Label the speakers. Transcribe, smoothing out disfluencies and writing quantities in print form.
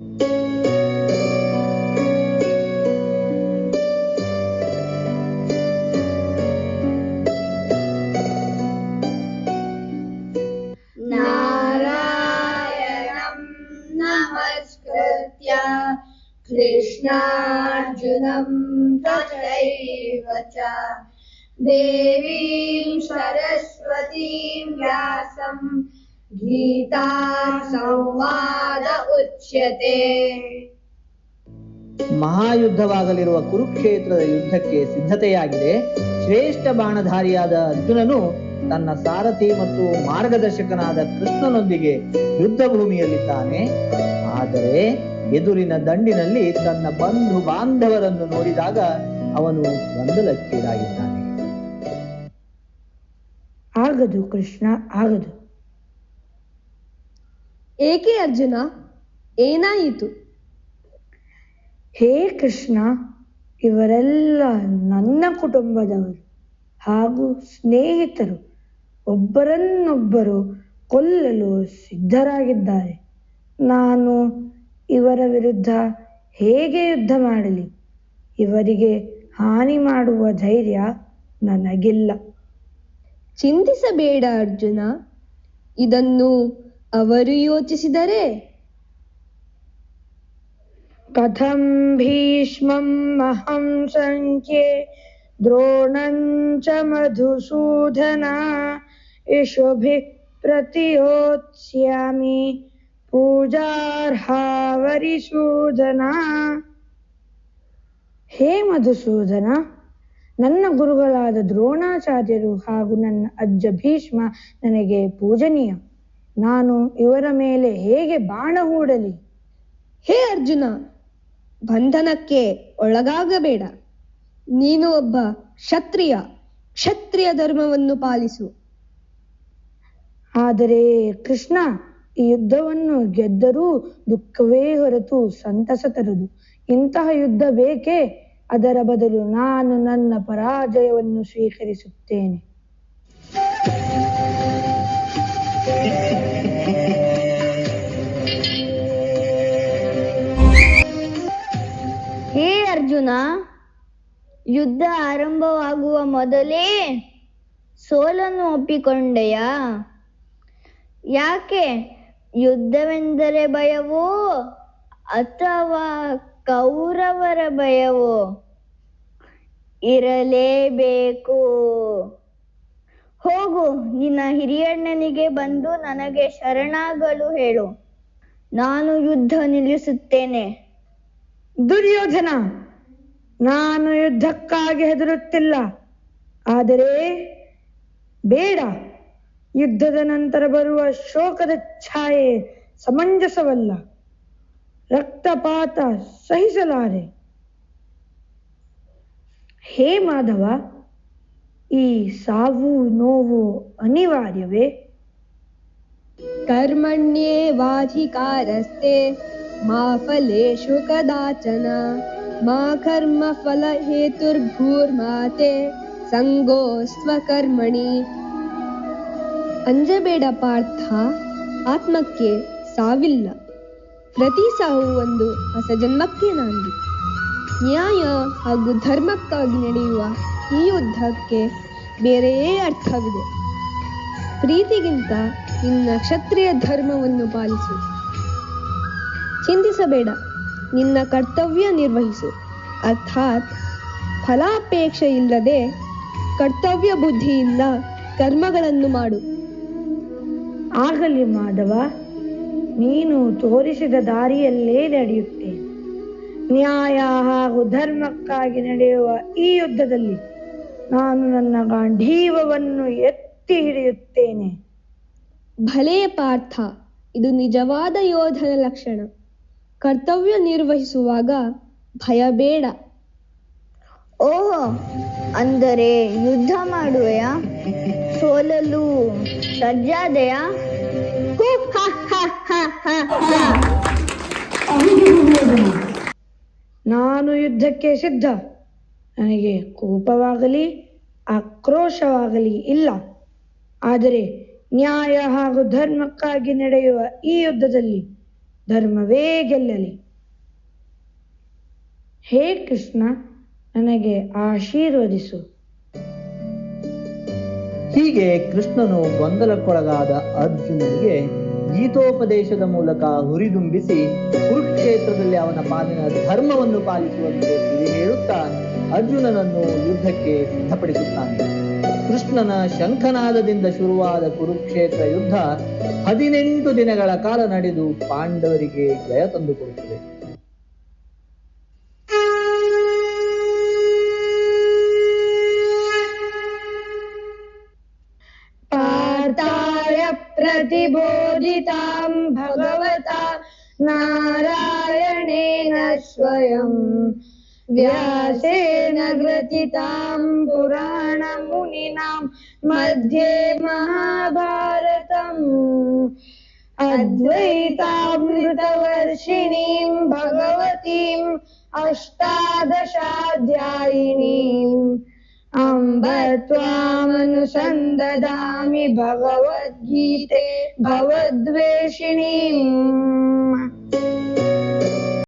Speaker 1: ನಾರಾಯಣಂ ನಮಸ್ಕೃತ್ಯ ಕೃಷ್ಣಾರ್ಜುನಂ ತಥೈವ ಚ ದೇವೀಂ ಸರಸ್ವತೀಂ ವ್ಯಾಸಂ ಗೀತಾ ಸಂವಾದ ಉಚ್ಯತೆ.
Speaker 2: ಮಹಾಯುದ್ಧವಾಗಲಿರುವ ಕುರುಕ್ಷೇತ್ರದ ಯುದ್ಧಕ್ಕೆ ಸಿದ್ಧತೆಯಾಗಿದೆ. ಶ್ರೇಷ್ಠ ಬಾಣಧಾರಿಯಾದ ಅರ್ಜುನನು ತನ್ನ ಸಾರಥಿ ಮತ್ತು ಮಾರ್ಗದರ್ಶಕನಾದ ಕೃಷ್ಣನೊಂದಿಗೆ ಯುದ್ಧ ಭೂಮಿಯಲ್ಲಿದ್ದಾನೆ. ಆದರೆ ಎದುರಿನ ದಂಡಿನಲ್ಲಿ ತನ್ನ ಬಂಧು ಬಾಂಧವರನ್ನು ನೋಡಿದಾಗ ಅವನು ಗೊಂದಲಕ್ಕೀಡಾಗಿದ್ದಾನೆ.
Speaker 3: ಆಗದು ಕೃಷ್ಣ, ಆಗದು.
Speaker 4: ಏಕೆ ಅರ್ಜುನ, ಏನಾಯಿತು?
Speaker 3: ಹೇ ಕೃಷ್ಣ, ಇವರೆಲ್ಲ ನನ್ನ ಕುಟುಂಬದವರು ಹಾಗೂ ಸ್ನೇಹಿತರು. ಒಬ್ಬರನ್ನೊಬ್ಬರು ಕೊಲ್ಲಲು ಸಿದ್ಧರಾಗಿದ್ದಾರೆ. ನಾನು ಇವರ ವಿರುದ್ಧ ಹೇಗೆ ಯುದ್ಧ ಮಾಡಲಿ? ಇವರಿಗೆ ಹಾನಿ ಮಾಡುವ ಧೈರ್ಯ ನನಗಿಲ್ಲ.
Speaker 4: ಚಿಂತಿಸಬೇಡ ಅರ್ಜುನ, ಇದನ್ನು ಅವರು ಯೋಚಿಸಿದರೆ.
Speaker 3: ಕಥಂ ಭೀಷ್ಮಂ ಅಹಂ ಸಂಖ್ಯೆ ದ್ರೋಣಂಚ ಮಧುಸೂದನ ಇಷುಭಿಃ ಪ್ರತಿಯೋತ್ಸ್ಯಾಮಿ ಪೂಜಾರ್ಹಾ ವರಿಸೂದನ. ಹೇ ಮಧುಸೂದನ, ನನ್ನ ಗುರುಗಳಾದ ದ್ರೋಣಾಚಾರ್ಯರು ಹಾಗೂ ನನ್ನ ಅಜ್ಜ ಭೀಷ್ಮ ನನಗೆ ಪೂಜನೀಯ. ನಾನು ಇವರ ಮೇಲೆ ಹೇಗೆ ಬಾಣ ಹೂಡಲಿ?
Speaker 4: ಹೇ ಅರ್ಜುನ, ಬಂಧನಕ್ಕೆ ಒಳಗಾಗಬೇಡ. ನೀನು ಒಬ್ಬ ಕ್ಷತ್ರಿಯ. ಕ್ಷತ್ರಿಯ ಧರ್ಮವನ್ನು ಪಾಲಿಸು.
Speaker 3: ಆದರೆ ಕೃಷ್ಣ, ಈ ಯುದ್ಧವನ್ನು ಗೆದ್ದರೂ ದುಃಖವೇ ಹೊರತು ಸಂತಸ ತರದು. ಇಂತಹ ಯುದ್ಧ ಬೇಕೇ? ಅದರ ಬದಲು ನಾನು ನನ್ನ ಪರಾಜಯವನ್ನು ಸ್ವೀಕರಿಸುತ್ತೇನೆ.
Speaker 1: ಹೇ ಅರ್ಜುನ, ಯುದ್ಧ ಆರಂಭವಾಗುವ ಮೊದಲೇ ಸೋಲನ್ನು ಒಪ್ಪಿಕೊಂಡೆಯಾ? ಯಾಕೆ? ಯುದ್ಧವೆಂದರೆ ಭಯವೋ ಅಥವಾ ಕೌರವರ ಭಯವೋ? ಇರಲೇಬೇಕು. ಹೋಗು, ನಿನ್ನ ಹಿರಿಯಣ್ಣನಿಗೆ ಬಂದು ನನಗೆ ಶರಣಾಗಲು ಹೇಳು. ನಾನು ಯುದ್ಧ ನಿಲ್ಲಿಸುತ್ತೇನೆ.
Speaker 3: ದುರ್ಯೋಧನ, ನಾನು ಯುದ್ಧಕ್ಕಾಗಿ ಹೆದರುತ್ತಿಲ್ಲ. ಆದರೆ ಬೇಡ, ಯುದ್ಧದ ನಂತರ ಬರುವ ಶೋಕದ ಛಾಯೆ ಸಮಂಜಸವಲ್ಲ. ರಕ್ತಪಾತ ಸಹಿಸಲಾರೆ. ಹೇ ಮಾಧವ, ಈ ಸಾವು ನೋವು ಅನಿವಾರ್ಯವೇ?
Speaker 4: ಕರ್ಮಣ್ಯೇವಾಧಿಕಾರಸ್ತೆ ಮಾ ಫಲೇಷು ಕದಾಚನ ಮಾ ಕರ್ಮ ಫಲ ಹೇತುರ್ಭೂರ್ಮಾತೆ ಸಂಗೋಸ್ತ್ವ ಕರ್ಮಣಿ. ಅಂಜಬೇಡ ಪಾರ್ಥ, ಆತ್ಮಕ್ಕೆ ಸಾವಿಲ್ಲ. ಪ್ರತಿ ಸಾವು ಒಂದು ಹೊಸ ಜನ್ಮಕ್ಕೆ ನಾಂದಿ. ನ್ಯಾಯ ಹಾಗೂ ಧರ್ಮಕ್ಕಾಗಿ ನಡೆಯುವ ಈ ಯುದ್ಧಕ್ಕೆ ಬೇರೆಯೇ ಅರ್ಥವಿದೆ. ಪ್ರೀತಿಗಿಂತ ನಿನ್ನ ಕ್ಷತ್ರಿಯ ಧರ್ಮವನ್ನು ಪಾಲಿಸು. ಚಿಂತಿಸಬೇಡ, ನಿನ್ನ ಕರ್ತವ್ಯ ನಿರ್ವಹಿಸು. ಅರ್ಥಾತ್ ಫಲಾಪೇಕ್ಷೆ ಇಲ್ಲದೆ ಕರ್ತವ್ಯ ಬುದ್ಧಿಯಿಂದ ಕರ್ಮಗಳನ್ನು ಮಾಡು.
Speaker 3: ಆಗಲಿ ಮಾಧವ, ನೀನು ತೋರಿಸಿದ ದಾರಿಯಲ್ಲೇ ನಡೆಯುತ್ತೇನೆ. ನ್ಯಾಯ ಹಾಗೂ ಧರ್ಮಕ್ಕಾಗಿ ನಡೆಯುವ ಈ ಯುದ್ಧದಲ್ಲಿ ನಾನು ನನ್ನ ಗಾಂಧೀವವನ್ನು ಎತ್ತಿ ಹಿಡಿಯುತ್ತೇನೆ.
Speaker 4: ಭಲೇ ಪಾರ್ಥ, ಇದು ನಿಜವಾದ ಯೋಧನ ಲಕ್ಷಣ. ಕರ್ತವ್ಯ ನಿರ್ವಹಿಸುವಾಗ ಭಯ ಬೇಡ.
Speaker 1: ಓಹೋ, ಅಂದರೆ ಯುದ್ಧ ಮಾಡುವೆಯಾ? ಸೋಲಲು ಸಜ್ಜಾದೆಯಾ?
Speaker 3: ನಾನು ಯುದ್ಧಕ್ಕೆ ಸಿದ್ಧ. ನನಗೆ ಕೋಪವಾಗಲಿ ಆಕ್ರೋಶವಾಗಲಿ ಇಲ್ಲ. ಆದರೆ ನ್ಯಾಯ ಹಾಗೂ ಧರ್ಮಕ್ಕಾಗಿ ನಡೆಯುವ ಈ ಯುದ್ಧದಲ್ಲಿ ಧರ್ಮವೇ ಗೆಲ್ಲಲಿ. ಹೇ ಕೃಷ್ಣ, ನನಗೆ ಆಶೀರ್ವದಿಸು.
Speaker 2: ಹೀಗೆ ಕೃಷ್ಣನು ಗೊಂದಲಕ್ಕೊಳಗಾದ ಅರ್ಜುನನಿಗೆ ಗೀತೋಪದೇಶದ ಮೂಲಕ ಹುರಿದುಂಬಿಸಿ ಕುರುಕ್ಷೇತ್ರದಲ್ಲಿ ಅವನ ಪಾಲಿನ ಧರ್ಮವನ್ನು ಪಾಲಿಸುವಂತೆ ತಿಳಿ ಹೇಳುತ್ತಾ ಅರ್ಜುನನನ್ನು ಯುದ್ಧಕ್ಕೆ ಸಿದ್ಧಪಡಿಸುತ್ತಾನೆ. ಕೃಷ್ಣನ ಶಂಖನಾದದಿಂದ ಶುರುವಾದ ಕುರುಕ್ಷೇತ್ರ ಯುದ್ಧ 18 ದಿನಗಳ ಕಾಲ ನಡೆದು ಪಾಂಡವರಿಗೆ ಜಯ ತಂದುಕೊಡುತ್ತದೆ.
Speaker 3: ಪಾರ್ಥಾಯ ಪ್ರತಿಬೋಧಿತಾಂ ಭಗವತಾ ನಾರಾಯಣೇನ ಸ್ವಯಂ ವ್ಯಾಸೇನ ಗ್ರಥಿತಾಂ ಪುರಾಣ ಮುನಿನಾಂ ಮಧ್ಯೆ ಮಹಾಭಾರತಂ ಅದ್ವೈತಾಮೃತವರ್ಷಿಣೀಂ ಭಗವತೀಂ ಅಷ್ಟಾದಶಾಧ್ಯಾಯಿನೀಂ ಅಂಬ ತ್ವಾಮನುಸಂದದಾಮಿ ಭಗವದ್ಗೀತೆ ಭವದ್ವೇಷಿಣೀಂ.